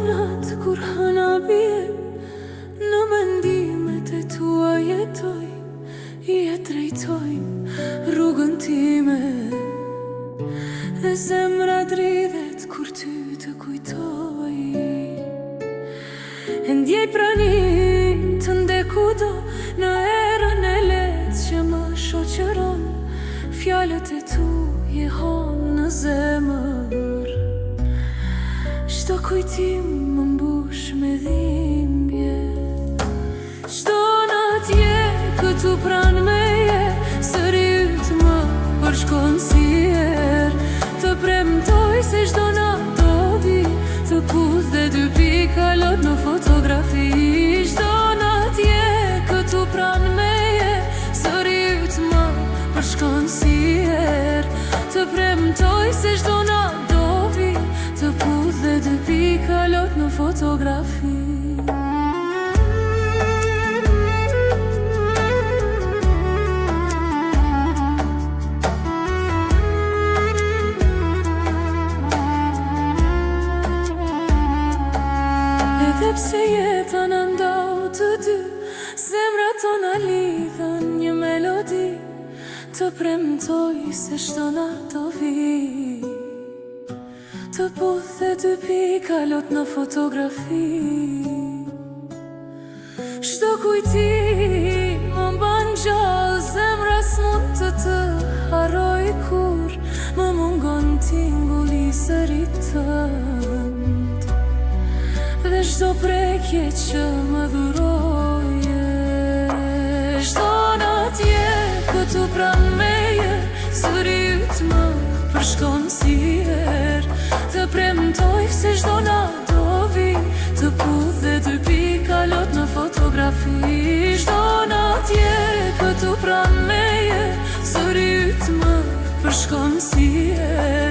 zonat kur hëna bie, në mendimet e tua jetoj, je drejtoj rrugën time. Dhe zemra dridhet kur ty të kujtoj, e ndjej pranin të ndekudo në erën e letë që më shoqëron. Fjalët e tu je hon në zemër, çdo kujtim më mbush me dhimbje. Çdo natje këtu pranë meje, sëri yt më përshkon si erë. Të premtoj se çdo natë do vi, të puth dhe dy pika lot në fotografi. Çdo natje këtu pranë meje, sëri yt më përshkon si erë. Të premtoj se çdo natë do vi, të puth dhe dy pika lot në fotografi. Edhe pse jeta në ndau të dy, zemra tona lidhen një melodi. Të premtoj se çdo natë do vi, të puth dhe dy pika lot në fotografi. Çdo kujtim më mban gjallë, zemra s'mund të harroj kur më mungon tingulli i zërit tënd. Dhe çdo prekje që më dhuroje, çdo natje këtu pranë meje, sëri yt më përshkon si erë. Të premtoj se çdo natë do vi, të puth dhe dy pika lot në fotografi. Çdo natje këtu pranë meje, sëri yt më përshkon si erë.